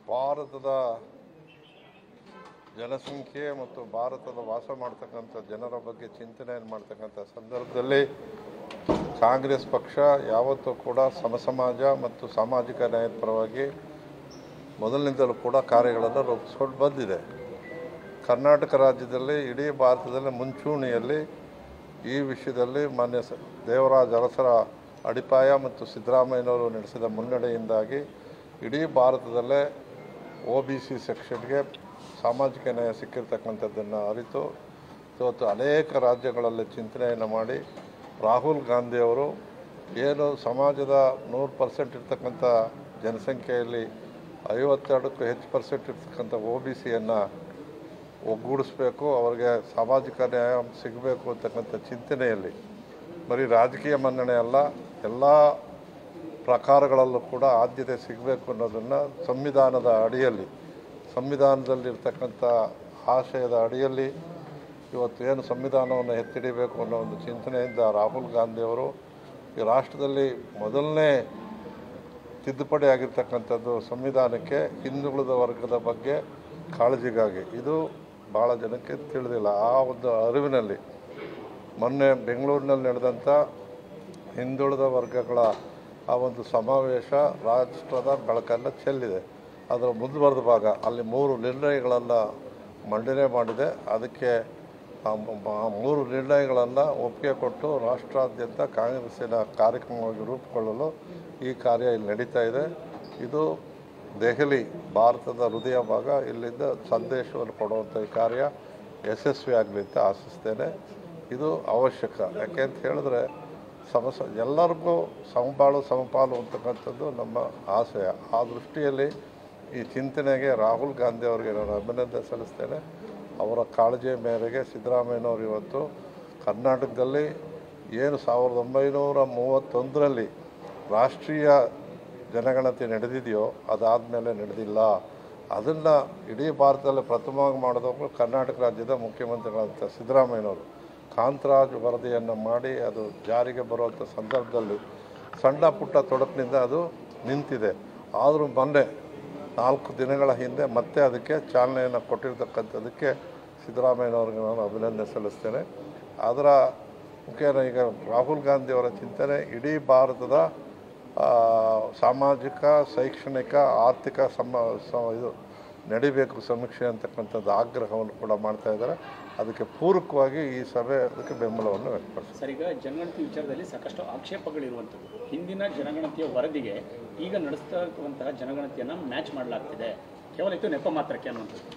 ಭಾರತದ ಜನಸಂಖ್ಯೆ ಮತ್ತು ಭಾರತದ ವಾಸ ಮಾಡ್ತಕ್ಕಂಥ ಜನರ ಬಗ್ಗೆ ಚಿಂತನೆಯನ್ನು ಮಾಡ್ತಕ್ಕಂಥ ಸಂದರ್ಭದಲ್ಲಿ ಕಾಂಗ್ರೆಸ್ ಪಕ್ಷ ಯಾವತ್ತೂ ಕೂಡ ಸಮಸಮಾಜ ಮತ್ತು ಸಾಮಾಜಿಕ ನ್ಯಾಯದ ಪರವಾಗಿ ಮೊದಲಿನಿಂದಲೂ ಕೂಡ ಕಾರ್ಯಗಳನ್ನು ರೂಪಿಸ್ಕೊಂಡು ಬಂದಿದೆ. ಕರ್ನಾಟಕ ರಾಜ್ಯದಲ್ಲಿ ಇಡೀ ಭಾರತದಲ್ಲಿ ಮುಂಚೂಣಿಯಲ್ಲಿ ಈ ವಿಷಯದಲ್ಲಿ ಮಾನ್ಯ ದೇವರಾಜ ಅರಸರ ಅಡಿಪಾಯ ಮತ್ತು ಸಿದ್ದರಾಮಯ್ಯನವರು ನಡೆಸಿದ ಮುನ್ನಡೆಯಿಂದಾಗಿ ಇಡೀ ಭಾರತದಲ್ಲೇ OBC ಸೆಕ್ಷನ್ಗೆ ಸಾಮಾಜಿಕ ನ್ಯಾಯ ಸಿಕ್ಕಿರ್ತಕ್ಕಂಥದ್ದನ್ನು ಅರಿತು ಇವತ್ತು ಅನೇಕ ರಾಜ್ಯಗಳಲ್ಲಿ ಚಿಂತನೆಯನ್ನು ಮಾಡಿ ರಾಹುಲ್ ಗಾಂಧಿಯವರು ಏನು ಸಮಾಜದ 100% ಇರ್ತಕ್ಕಂಥ ಜನಸಂಖ್ಯೆಯಲ್ಲಿ 52ಕ್ಕೂ ಹೆಚ್ಚು % ಇರ್ತಕ್ಕಂಥ OBCಯನ್ನು ಒಗ್ಗೂಡಿಸಬೇಕು, ಅವರಿಗೆ ಸಾಮಾಜಿಕ ನ್ಯಾಯ ಸಿಗಬೇಕು ಅಂತಕ್ಕಂಥ ಚಿಂತನೆಯಲ್ಲಿ ಬರೀ ರಾಜಕೀಯ ಮನ್ನಣೆ ಅಲ್ಲ, ಎಲ್ಲ ಪ್ರಕಾರಗಳಲ್ಲೂ ಕೂಡ ಆದ್ಯತೆ ಸಿಗಬೇಕು ಅನ್ನೋದನ್ನು ಸಂವಿಧಾನದ ಅಡಿಯಲ್ಲಿ, ಸಂವಿಧಾನದಲ್ಲಿರ್ತಕ್ಕಂಥ ಆಶಯದ ಅಡಿಯಲ್ಲಿ ಇವತ್ತು ಏನು ಸಂವಿಧಾನವನ್ನು ಎತ್ತಿಡಿಬೇಕು ಅನ್ನೋ ಒಂದು ಚಿಂತನೆಯಿಂದ ರಾಹುಲ್ ಗಾಂಧಿಯವರು ಈ ರಾಷ್ಟ್ರದಲ್ಲಿ ಮೊದಲನೇ ತಿದ್ದುಪಡಿ ಆಗಿರ್ತಕ್ಕಂಥದ್ದು ಸಂವಿಧಾನಕ್ಕೆ ಹಿಂದುಳಿದ ವರ್ಗದ ಬಗ್ಗೆ ಕಾಳಜಿಗಾಗಿ. ಇದು ಭಾಳ ಜನಕ್ಕೆ ತಿಳಿದಿಲ್ಲ. ಆ ಒಂದು ಅರಿವಿನಲ್ಲಿ ಮೊನ್ನೆ ಬೆಂಗಳೂರಿನಲ್ಲಿ ನಡೆದಂಥ ಹಿಂದುಳಿದ ವರ್ಗಗಳ ಆ ಒಂದು ಸಮಾವೇಶ ರಾಷ್ಟ್ರದ ಬೆಳಕನ್ನು ಚೆಲ್ಲಿದೆ. ಅದರ ಮುಂದುವರೆದ ಭಾಗ ಅಲ್ಲಿ 3 ನಿರ್ಣಯಗಳನ್ನು ಮಂಡನೆ ಮಾಡಿದೆ. ಅದಕ್ಕೆ 3 ನಿರ್ಣಯಗಳನ್ನು ಒಪ್ಪಿಗೆ ಕೊಟ್ಟು ರಾಷ್ಟ್ರಾದ್ಯಂತ ಕಾಂಗ್ರೆಸ್ಸಿನ ಕಾರ್ಯಕ್ರಮವಾಗಿ ರೂಪುಗೊಳ್ಳಲು ಈ ಕಾರ್ಯ ಇಲ್ಲಿ ನಡೀತಾ ಇದೆ. ಇದು ದೆಹಲಿ ಭಾರತದ ಹೃದಯ ಭಾಗ, ಇಲ್ಲಿಂದ ಸಂದೇಶವನ್ನು ಕೊಡುವಂಥ ಈ ಕಾರ್ಯ ಯಶಸ್ವಿ ಆಗಲಿ ಅಂತ ಆಶಿಸ್ತೇನೆ. ಇದು ಅವಶ್ಯಕ. ಯಾಕೆ ಅಂತ ಹೇಳಿದ್ರೆ ಎಲ್ಲರಿಗೂ ಸಮಬಾಳು ಸಮಪಾಲು ಅಂತಕ್ಕಂಥದ್ದು ನಮ್ಮ ಆಶಯ. ಆ ದೃಷ್ಟಿಯಲ್ಲಿ ಈ ಚಿಂತನೆಗೆ ರಾಹುಲ್ ಗಾಂಧಿ ಅವರಿಗೆ ನಾನು ಅಭಿನಂದನೆ ಸಲ್ಲಿಸ್ತೇನೆ. ಅವರ ಕಾಳಜಿಯ ಮೇರೆಗೆ ಸಿದ್ದರಾಮಯ್ಯನವರು ಇವತ್ತು ಕರ್ನಾಟಕದಲ್ಲಿ ಏನು 1931ರಲ್ಲಿ ರಾಷ್ಟ್ರೀಯ ಜನಗಣತಿ ನಡೆದಿದೆಯೋ ಅದಾದಮೇಲೆ ನಡೆದಿಲ್ಲ. ಅದನ್ನು ಇಡೀ ಭಾರತದಲ್ಲಿ ಪ್ರಥಮವಾಗಿ ಮಾಡಿದವರು ಕರ್ನಾಟಕ ರಾಜ್ಯದ ಮುಖ್ಯಮಂತ್ರಿಗಳಂತ ಸಿದ್ದರಾಮಯ್ಯನವರು ಕಾಂತರಾಜ್ ವರದಿಯನ್ನು ಮಾಡಿ ಅದು ಜಾರಿಗೆ ಬರುವಂಥ ಸಂದರ್ಭದಲ್ಲಿ ಸಣ್ಣ ಪುಟ್ಟ ತೊಡಕಿನಿಂದ ಅದು ನಿಂತಿದೆ. ಆದರೂ ಮೊನ್ನೆ 4 ದಿನಗಳ ಹಿಂದೆ ಮತ್ತೆ ಅದಕ್ಕೆ ಚಾಲನೆಯನ್ನು ಕೊಟ್ಟಿರ್ತಕ್ಕಂಥದ್ದಕ್ಕೆ ಸಿದ್ದರಾಮಯ್ಯನವ್ರಿಗೆ ನಾನು ಅಭಿನಂದನೆ ಸಲ್ಲಿಸ್ತೇನೆ. ಅದರ ಮುಖೇನ ಈಗ ರಾಹುಲ್ ಗಾಂಧಿಯವರ ಚಿಂತನೆ ಇಡೀ ಭಾರತದ ಸಾಮಾಜಿಕ, ಶೈಕ್ಷಣಿಕ, ಆರ್ಥಿಕ ಇದು ನಡಿಬೇಕು ಸಮೀಕ್ಷೆ ಅಂತಕ್ಕಂಥದ್ದು ಆಗ್ರಹವನ್ನು ಕೂಡ ಮಾಡ್ತಾ ಇದ್ದಾರೆ. ಅದಕ್ಕೆ ಪೂರಕವಾಗಿ ಈ ಸಭೆ ಅದಕ್ಕೆ ಬೆಂಬಲವನ್ನು ವ್ಯಕ್ತಪಡಿಸಿದೆ. ಸರ್, ಈಗ ಜನಗಣತಿ ವಿಚಾರದಲ್ಲಿ ಸಾಕಷ್ಟು ಆಕ್ಷೇಪಗಳಿರುವಂಥದ್ದು. ಹಿಂದಿನ ಜನಗಣತಿಯ ವರದಿಗೆ ಈಗ ನಡೆಸ್ತಾ ಇರುವಂತಹ ಜನಗಣತಿಯನ್ನು ಮ್ಯಾಚ್ ಮಾಡಲಾಗ್ತಿದೆ, ಕೇವಲ ಇದು ನೆಪ ಮಾತ್ರಕ್ಕೆ ಅನ್ನುವಂಥದ್ದು.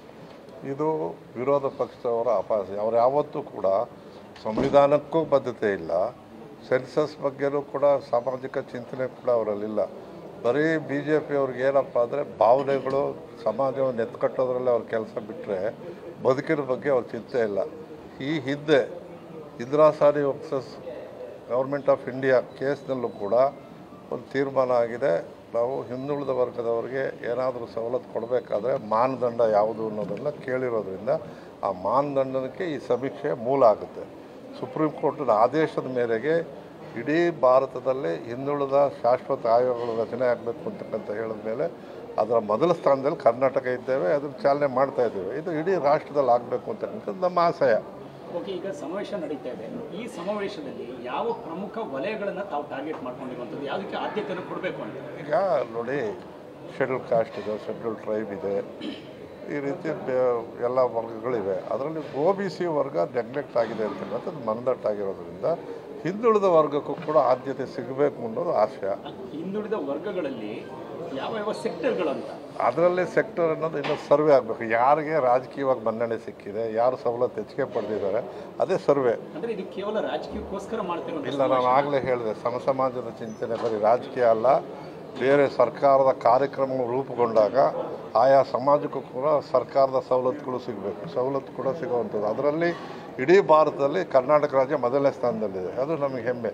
ಇದು ವಿರೋಧ ಪಕ್ಷದವರ ಅಪಹಾಸ್ಯ. ಅವರು ಯಾವತ್ತೂ ಕೂಡ ಸಂವಿಧಾನಕ್ಕೂ ಬದ್ಧತೆ ಇಲ್ಲ, ಸೆನ್ಸಸ್ ಬಗ್ಗೆನೂ ಕೂಡ ಸಾಮಾಜಿಕ ಚಿಂತನೆ ಕೂಡ ಅವರಲ್ಲಿಲ್ಲ. ಬರೀ BJP ಅವ್ರಿಗೆ ಏನಪ್ಪ ಅಂದರೆ ಭಾವನೆಗಳು, ಸಮಾಜವನ್ನು ಎತ್ಕಟ್ಟೋದ್ರಲ್ಲಿ ಅವ್ರ ಕೆಲಸ ಬಿಟ್ಟರೆ ಬದುಕಿನ ಬಗ್ಗೆ ಅವ್ರ ಚಿಂತೆ ಇಲ್ಲ. ಈ ಹಿಂದೆ ಇಂದಿರಾ ಸಾರಿ ವರ್ಸಸ್ ಗೌರ್ಮೆಂಟ್ ಆಫ್ ಇಂಡಿಯಾ ಕೇಸ್ನಲ್ಲೂ ಕೂಡ ಒಂದು ತೀರ್ಮಾನ ಆಗಿದೆ. ನಾವು ಹಿಂದುಳಿದ ವರ್ಗದವರಿಗೆ ಏನಾದರೂ ಸವಲತ್ತು ಕೊಡಬೇಕಾದ್ರೆ ಮಾನದಂಡ ಯಾವುದು ಅನ್ನೋದನ್ನು ಕೇಳಿರೋದ್ರಿಂದ ಆ ಮಾನದಂಡಕ್ಕೆ ಈ ಸಮೀಕ್ಷೆ ಮೂಲ ಆಗುತ್ತೆ. ಸುಪ್ರೀಂ ಕೋರ್ಟಿನ ಆದೇಶದ ಮೇರೆಗೆ ಇಡೀ ಭಾರತದಲ್ಲಿ ಹಿಂದುಳಿದ ಶಾಶ್ವತ ಆಯೋಗಗಳು ರಚನೆ ಆಗಬೇಕು ಅಂತಕ್ಕಂಥ ಹೇಳಿದ ಮೇಲೆ ಅದರ ಮೊದಲ ಸ್ಥಾನದಲ್ಲಿ ಕರ್ನಾಟಕ ಇದ್ದೇವೆ, ಅದನ್ನು ಚಾಲನೆ ಮಾಡ್ತಾ ಇದ್ದೇವೆ. ಇದು ಇಡೀ ರಾಷ್ಟ್ರದಲ್ಲಿ ಆಗಬೇಕು ಅಂತಕ್ಕಂಥದ್ದು ನಮ್ಮ ಆಶಯ. ಓಕೆ, ಈಗ ಸಮಾವೇಶ ನಡೀತಾ ಇದೆ. ಈ ಸಮಾವೇಶದಲ್ಲಿ ಯಾವ ಪ್ರಮುಖ ವಲಯಗಳನ್ನು ತಾವು ಟಾರ್ಗೆಟ್ ಮಾಡ್ಕೊಂಡಿರುವಂಥದ್ದು, ಯಾವುದಕ್ಕೆ ಆದ್ಯತೆಯನ್ನು ಕೊಡಬೇಕು ಅಂತ? ಈಗ ನೋಡಿ, ಶೆಡ್ಯೂಲ್ ಕಾಸ್ಟ್ ಇದೆ, ಶೆಡ್ಯೂಲ್ ಟ್ರೈಬ್ ಇದೆ, ಈ ರೀತಿ ಎಲ್ಲ ವರ್ಗಗಳಿವೆ. ಅದರಲ್ಲಿ OBC ವರ್ಗ ನೆಗ್ಲೆಕ್ಟ್ ಆಗಿದೆ ಅಂತಕ್ಕಂಥದ್ದು ಮನದಟ್ಟಾಗಿರೋದ್ರಿಂದ ಹಿಂದುಳಿದ ವರ್ಗಕ್ಕೂ ಕೂಡ ಆದ್ಯತೆ ಸಿಗಬೇಕು ಅನ್ನೋದು ಆಶಯ. ಹಿಂದುಳಿದ ವರ್ಗಗಳಲ್ಲಿ ಯಾವ ಸೆಕ್ಟರ್ಗಳಂತ, ಅದರಲ್ಲಿ ಸೆಕ್ಟರ್ ಅನ್ನೋದು ಇನ್ನೂ ಸರ್ವೆ ಆಗಬೇಕು. ಯಾರಿಗೆ ರಾಜಕೀಯವಾಗಿ ಮನ್ನಣೆ ಸಿಕ್ಕಿದೆ, ಯಾರು ಸವಲತ್ತು ಹೆಚ್ಚಿಗೆ ಪಡೆದಿದ್ದಾರೆ, ಅದೇ ಸರ್ವೆ. ಅಂದರೆ ಇದು ಕೇವಲ ರಾಜಕೀಯಕ್ಕೋಸ್ಕರ ಮಾಡ್ತಿರೋ ಇಲ್ಲ, ನಾನು ಆಗಲೇ ಹೇಳಿದೆ, ಸಮಸಮಾಜದ ಚಿಂತನೆ ಬರೀ ರಾಜಕೀಯ ಅಲ್ಲ, ಬೇರೆ ಸರ್ಕಾರದ ಕಾರ್ಯಕ್ರಮಗಳು ರೂಪುಗೊಂಡಾಗ ಆಯಾ ಸಮಾಜಕ್ಕೂ ಕೂಡ ಸರ್ಕಾರದ ಸವಲತ್ತುಗಳು ಸಿಗಬೇಕು, ಸವಲತ್ತು ಕೂಡ ಸಿಗುವಂಥದ್ದು. ಅದರಲ್ಲಿ ಇಡೀ ಭಾರತದಲ್ಲಿ ಕರ್ನಾಟಕ ರಾಜ್ಯ ಮೊದಲನೇ ಸ್ಥಾನದಲ್ಲಿದೆ. ಅದು ನಮಗೆ ಹೆಮ್ಮೆ.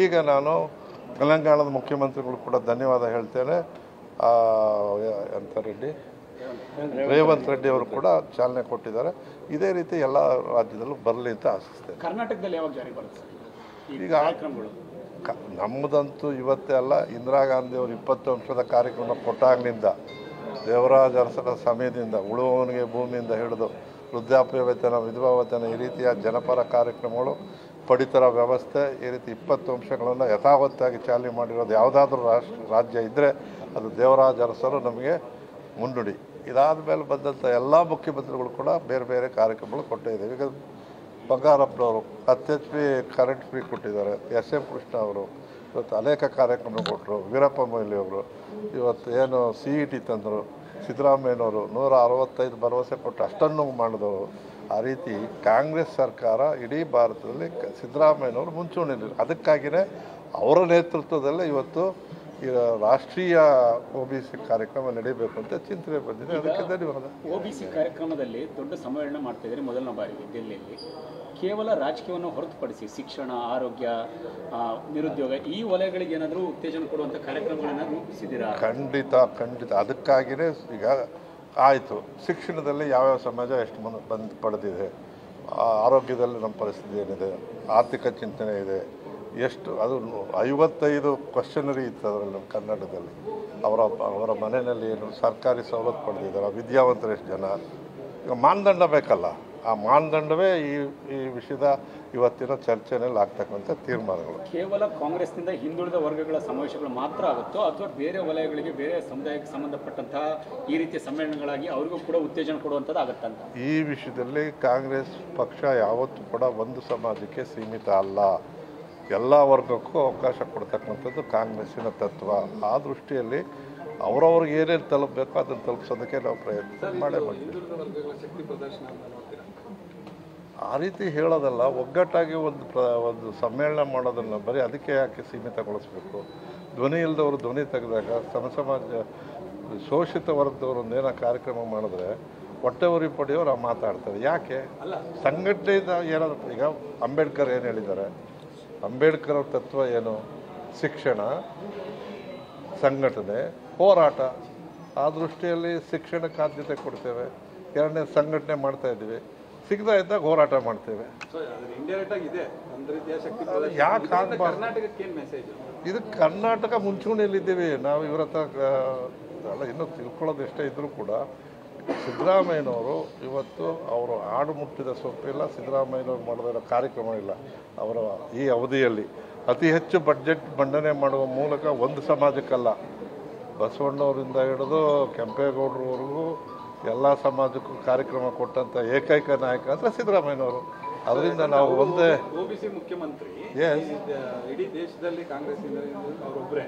ಈಗ ನಾನು ತೆಲಂಗಾಣದ ಮುಖ್ಯಮಂತ್ರಿಗಳು ಕೂಡ ಧನ್ಯವಾದ ಹೇಳ್ತೇನೆ. ರೇವಂತ್ ರೆಡ್ಡಿ ಅವರು ಕೂಡ ಚಾಲನೆ ಕೊಟ್ಟಿದ್ದಾರೆ. ಇದೇ ರೀತಿ ಎಲ್ಲ ರಾಜ್ಯದಲ್ಲೂ ಬರಲಿ ಅಂತ ಆಶಿಸ್ತೇನೆ. ಕರ್ನಾಟಕದಲ್ಲಿ ಯಾವಾಗ ಜಾರಿ ಬರುತ್ತೆ ಈಗ ನಮ್ಮದಂತೂ ಇವತ್ತೇ ಅಲ್ಲ, ಇಂದಿರಾ ಗಾಂಧಿ ಅವರು 20 ಅಂಶದ ಕಾರ್ಯಕ್ರಮ ಕೊಟ್ಟಾಗಲಿಂದ ದೇವರಾಜ ಅರಸರ ಸಮಯದಿಂದ ಉಳುವವನಿಗೆ ಭೂಮಿಯಿಂದ ಹಿಡಿದು ವೃದ್ಧಾಪ್ಯ ವೇತನ, ವಿಧವಾ ವೇತನ, ಈ ರೀತಿಯ ಜನಪರ ಕಾರ್ಯಕ್ರಮಗಳು, ಪಡಿತರ ವ್ಯವಸ್ಥೆ, ಈ ರೀತಿ 20 ಅಂಶಗಳನ್ನು ಯಥಾವತ್ತಾಗಿ ಚಾಲನೆ ಮಾಡಿರೋದು ಯಾವುದಾದ್ರೂ ರಾಜ್ಯ ಇದ್ದರೆ ಅದು ದೇವರಾಜ ಅರಸರು ನಮಗೆ ಮುನ್ನುಡಿ. ಇದಾದ ಮೇಲೆ ಬಂದಂಥ ಎಲ್ಲ ಮುಖ್ಯಮಂತ್ರಿಗಳು ಕೂಡ ಬೇರೆ ಬೇರೆ ಕಾರ್ಯಕ್ರಮಗಳು ಕೊಟ್ಟೇ ಇದ್ದೇವೆ. ಈಗ ಬಂಗಾರಪ್ಪನವರು 10 HP ಕರೆಂಟ್ ಫ್ರೀ ಕೊಟ್ಟಿದ್ದಾರೆ. SM ಕೃಷ್ಣ ಅವರು ಇವತ್ತು ಅನೇಕ ಕಾರ್ಯಕ್ರಮ ಕೊಟ್ಟರು. ವೀರಪ್ಪ ಮೊಯ್ಲಿ ಅವರು ಇವತ್ತು ಏನು CET ತಂದರು. ಸಿದ್ದರಾಮಯ್ಯನವರು 165 ಭರವಸೆ ಕೊಟ್ಟು ಅಷ್ಟನ್ನು ಮಾಡಿದವರು. ಆ ರೀತಿ ಕಾಂಗ್ರೆಸ್ ಸರ್ಕಾರ ಇಡೀ ಭಾರತದಲ್ಲಿ ಸಿದ್ದರಾಮಯ್ಯನವರು ಮುಂಚೂಣಿಯಲ್ಲಿ, ಅದಕ್ಕಾಗಿಯೇ ಅವರ ನೇತೃತ್ವದಲ್ಲೇ ಇವತ್ತು ಈ ರಾಷ್ಟ್ರೀಯ OBC ಕಾರ್ಯಕ್ರಮ ನಡೀಬೇಕು ಅಂತ ಚಿಂತನೆ ಬಂದಿದೆ. ಅದಕ್ಕೆ ಧನ್ಯವಾದ. OBC ಕಾರ್ಯಕ್ರಮದಲ್ಲಿ ದೊಡ್ಡ ಸಮ್ಮೇಳನ ಮಾಡ್ತಿದ್ದಾರೆ ಮೊದಲನೇ ಬಾರಿಗೆ ದಿಲ್ಲಿಯಲ್ಲಿ. ಕೇವಲ ರಾಜಕೀಯವನ್ನು ಹೊರತುಪಡಿಸಿ ಶಿಕ್ಷಣ, ಆರೋಗ್ಯ, ನಿರುದ್ಯೋಗ ಈ ವಲಯಗಳಿಗೆ ಏನಾದರೂ ಉತ್ತೇಜನ ಕೊಡುವಂಥ ಕಾರ್ಯಕ್ರಮಗಳನ್ನು ರೂಪಿಸಿದ್ದೀರಾ? ಖಂಡಿತ. ಅದಕ್ಕಾಗಿಯೇ ಈಗ ಆಯಿತು, ಶಿಕ್ಷಣದಲ್ಲಿ ಯಾವ್ಯಾವ ಸಮಾಜ ಎಷ್ಟು ಪಡೆದಿದೆ, ಆರೋಗ್ಯದಲ್ಲಿ ನಮ್ಮ ಪರಿಸ್ಥಿತಿ ಏನಿದೆ, ಆರ್ಥಿಕ ಚಿಂತನೆ ಇದೆ, ಎಷ್ಟು ಅದು 55 ಕ್ವಶನರಿ ಇತ್ತು ಅದರಲ್ಲಿ ಕರ್ನಾಟಕದಲ್ಲಿ. ಅವರ ಮನೆಯಲ್ಲಿ ಏನು ಸರ್ಕಾರಿ ಸವಲತ್ತು ಪಡೆದಿದ್ದಾರೆ, ವಿದ್ಯಾವಂತರು ಎಷ್ಟು ಜನ, ಈಗ ಮಾನದಂಡ ಬೇಕಲ್ಲ. ಆ ಮಾನದಂಡವೇ ಈ ವಿಷಯದ ಇವತ್ತಿನ ಚರ್ಚೆಯಲ್ಲಿ ಆಗ್ತಕ್ಕಂಥ ತೀರ್ಮಾನಗಳು. ಕೇವಲ ಕಾಂಗ್ರೆಸ್ನಿಂದ ಹಿಂದುಳಿದ ವರ್ಗಗಳ ಸಮಾವೇಶಗಳು ಮಾತ್ರ ಆಗುತ್ತೋ ಅಥವಾ ಬೇರೆ ವಲಯಗಳಿಗೆ, ಬೇರೆ ಸಮುದಾಯಕ್ಕೆ ಸಂಬಂಧಪಟ್ಟಂತಹ ಈ ರೀತಿಯ ಸಮ್ಮೇಳನಗಳಾಗಿ ಅವ್ರಿಗೂ ಕೂಡ ಉತ್ತೇಜನ ಕೊಡುವಂಥದ್ದು ಆಗುತ್ತಂತ? ಈ ವಿಷಯದಲ್ಲಿ ಕಾಂಗ್ರೆಸ್ ಪಕ್ಷ ಯಾವತ್ತೂ ಕೂಡ ಒಂದು ಸಮಾಜಕ್ಕೆ ಸೀಮಿತ ಅಲ್ಲ, ಎಲ್ಲ ವರ್ಗಕ್ಕೂ ಅವಕಾಶ ಕೊಡ್ತಕ್ಕಂಥದ್ದು ಕಾಂಗ್ರೆಸ್ಸಿನ ತತ್ವ. ಆ ದೃಷ್ಟಿಯಲ್ಲಿ ಅವ್ರವ್ರಿಗೆ ಏನೇನು ತಲುಪಬೇಕೋ ಅದನ್ನು ತಲುಪಿಸೋದಕ್ಕೆ ನಾವು ಪ್ರಯತ್ನ ಮಾಡೇ ಮಾಡ್ತೀವಿ. ಆ ರೀತಿ ಹೇಳೋದಲ್ಲ, ಒಗ್ಗಟ್ಟಾಗಿ ಒಂದು ಸಮ್ಮೇಳನ ಮಾಡೋದನ್ನು ಬರೀ ಅದಕ್ಕೆ ಯಾಕೆ ಸೀಮಿತಗೊಳಿಸ್ಬೇಕು? ಧ್ವನಿ ಇಲ್ಲದವರು ಧ್ವನಿ ತೆಗೆದಾಗ ಸಮಾಜ ಶೋಷಿತ ವರ್ಗದವರು ಒಂದೇನೋ ಕಾರ್ಯಕ್ರಮ ಮಾಡಿದ್ರೆ ಹೊಟ್ಟೆ ಉರಿ ಪಡೆಯೋರು ಮಾತಾಡ್ತಾರೆ. ಯಾಕೆ ಸಂಘಟನೆಯಿಂದ ಏನಾದರೂ? ಈಗ ಅಂಬೇಡ್ಕರ್ ಏನು ಹೇಳಿದ್ದಾರೆ? ಅಂಬೇಡ್ಕರ್ ಅವ್ರ ತತ್ವ ಏನು? ಶಿಕ್ಷಣ, ಸಂಘಟನೆ, ಹೋರಾಟ. ಆ ದೃಷ್ಟಿಯಲ್ಲಿ ಶಿಕ್ಷಣಕ್ಕೆ ಆದ್ಯತೆ ಕೊಡ್ತೇವೆ. ಎರಡನೇ ಸಂಘಟನೆ ಮಾಡ್ತಾ ಇದ್ದೀವಿ, ಸಿಗದ ಇದ್ದಾಗ ಹೋರಾಟ ಮಾಡ್ತೇವೆ. ಯಾಕೆ ಆಗಬಾರ್ದು? ಇದು ಕರ್ನಾಟಕ ಮುಂಚೂಣಿಯಲ್ಲಿದ್ದೀವಿ ನಾವು. ಇವರ ಹತ್ರ ಅಲ್ಲ, ಇನ್ನೂ ತಿಳ್ಕೊಳ್ಳೋದು ಎಷ್ಟೇ ಇದ್ದರೂ ಕೂಡ ಸಿದ್ದರಾಮಯ್ಯನವರು ಇವತ್ತು ಅವರು ಆಡು ಮುಟ್ಟಿದ ಸೊಪ್ಪಿಲ್ಲ. ಸಿದ್ದರಾಮಯ್ಯನವರು ಮಾಡಿದ ಕಾರ್ಯಕ್ರಮ ಇಲ್ಲ. ಅವರ ಈ ಅವಧಿಯಲ್ಲಿ ಅತಿ ಹೆಚ್ಚು ಬಡ್ಜೆಟ್ ಮಂಡನೆ ಮಾಡುವ ಮೂಲಕ ಒಂದು ಸಮಾಜಕ್ಕಲ್ಲ, ಬಸವಣ್ಣವರಿಂದ ಹಿಡಿದು ಕೆಂಪೇಗೌಡರವರೆಗೂ ಎಲ್ಲ ಸಮಾಜಕ್ಕೂ ಕಾರ್ಯಕ್ರಮ ಕೊಟ್ಟಂಥ ಏಕೈಕ ನಾಯಕ ಅಂದರೆ ಸಿದ್ದರಾಮಯ್ಯನವರು. ಅದರಿಂದ ನಾವು ಒಂದೇ OBC ಮುಖ್ಯಮಂತ್ರಿ ಇಡೀ ದೇಶದಲ್ಲಿ ಕಾಂಗ್ರೆಸ್ ಅವರೊಬ್ಬರೇ.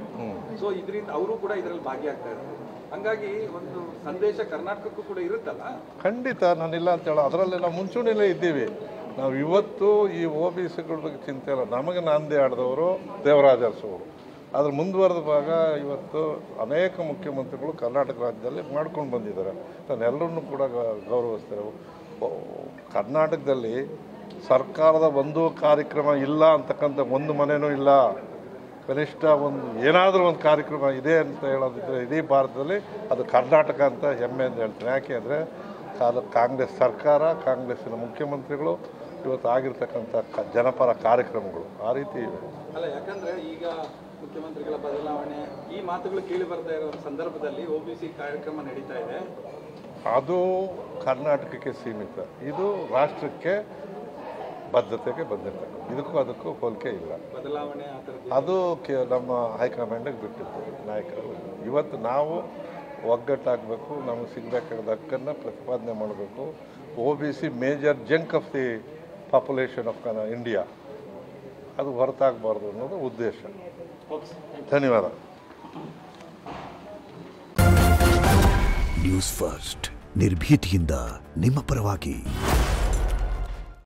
ಸೊ ಇದರಿಂದ ಅವರು ಕೂಡ ಇದರಲ್ಲಿ ಭಾಗಿಯಾಗ್ತಾ ಇದ್ದಾರೆ. ಹಂಗಾಗಿ ಒಂದು ಸಂದೇಶ ಕರ್ನಾಟಕಕ್ಕೂ ಕೂಡ ಇರುತ್ತಲ್ಲ. ಖಂಡಿತ, ನಾನಿಲ್ಲ ಅಂತ ಹೇಳೋ, ಅದರಲ್ಲಿ ನಾವು ಮುಂಚೂಣಿಯಲ್ಲೇ ಇದ್ದೀವಿ. ನಾವು ಇವತ್ತು ಈ OBCಗಳ ಬಗ್ಗೆ ಚಿಂತೆ ಇಲ್ಲ. ನಮಗೆ ನಾಂದಿ ಆಡಿದವರು ದೇವರಾಜ ಅರಸವರು. ಅದ್ರ ಮುಂದುವರೆದ ಭಾಗ ಇವತ್ತು ಅನೇಕ ಮುಖ್ಯಮಂತ್ರಿಗಳು ಕರ್ನಾಟಕ ರಾಜ್ಯದಲ್ಲಿ ಮಾಡ್ಕೊಂಡು ಬಂದಿದ್ದಾರೆ. ನಾನೆಲ್ಲರನ್ನೂ ಕೂಡ ಗೌರವಿಸ್ತೇವೆ. ಕರ್ನಾಟಕದಲ್ಲಿ ಸರ್ಕಾರದ ಒಂದು ಕಾರ್ಯಕ್ರಮ ಇಲ್ಲ ಅಂತಕ್ಕಂಥ ಒಂದು ಮನೆಯೂ ಇಲ್ಲ. ಕನಿಷ್ಠ ಏನಾದರೂ ಒಂದು ಕಾರ್ಯಕ್ರಮ ಇದೆ ಅಂತ ಹೇಳೋದಿದ್ರೆ ಇಡೀ ಭಾರತದಲ್ಲಿ ಅದು ಕರ್ನಾಟಕ ಅಂತ ಹೆಮ್ಮೆ ಅಂತ ಹೇಳ್ತೀನಿ. ಯಾಕೆ ಅಂದರೆ ಕಾಂಗ್ರೆಸ್ ಸರ್ಕಾರ, ಕಾಂಗ್ರೆಸ್ಸಿನ ಮುಖ್ಯಮಂತ್ರಿಗಳು ಇವತ್ತು ಆಗಿರ್ತಕ್ಕಂಥ ಜನಪರ ಕಾರ್ಯಕ್ರಮಗಳು ಆ ರೀತಿ ಇವೆ. ಅಲ್ಲ, ಯಾಕಂದರೆ ಈಗ ಮುಖ್ಯಮಂತ್ರಿಗಳ ಬದಲಾವಣೆ ಈ ಮಾತುಗಳು ಕೇಳಿ ಬರ್ತಾ ಇರೋ ಸಂದರ್ಭದಲ್ಲಿ OBC ಕಾರ್ಯಕ್ರಮ ನಡೀತಾ ಇದೆ. ಅದು ಕರ್ನಾಟಕಕ್ಕೆ ಸೀಮಿತ, ಇದು ರಾಷ್ಟ್ರಕ್ಕೆ ಬದ್ಧತೆಗೆ ಬಂದಿರ್ತಕ್ಕಂಥ. ಅದಕ್ಕೂ ಹೋಲಿಕೆ ಇಲ್ಲ. ಬದಲಾವಣೆ ಅದು ನಮ್ಮ ಹೈಕಮಾಂಡಿಗೆ ಬಿಟ್ಟಿತ್ತು, ನಾಯಕರು. ಇವತ್ತು ನಾವು ಒಗ್ಗಟ್ಟಾಗಬೇಕು, ನಮಗೆ ಸಿಗಬೇಕಾದ ಹಕ್ಕನ್ನು ಪ್ರತಿಪಾದನೆ ಮಾಡಬೇಕು. OBC major junk of the population of India, ಅದು ಹೊರತಾಗಬಾರ್ದು ಅನ್ನೋದು ಉದ್ದೇಶ. ಧನ್ಯವಾದ. ನ್ಯೂಸ್ ಫಸ್ಟ್, ನಿರ್ಭೀತಿಯಿಂದ ನಿಮ್ಮ ಪರವಾಗಿ.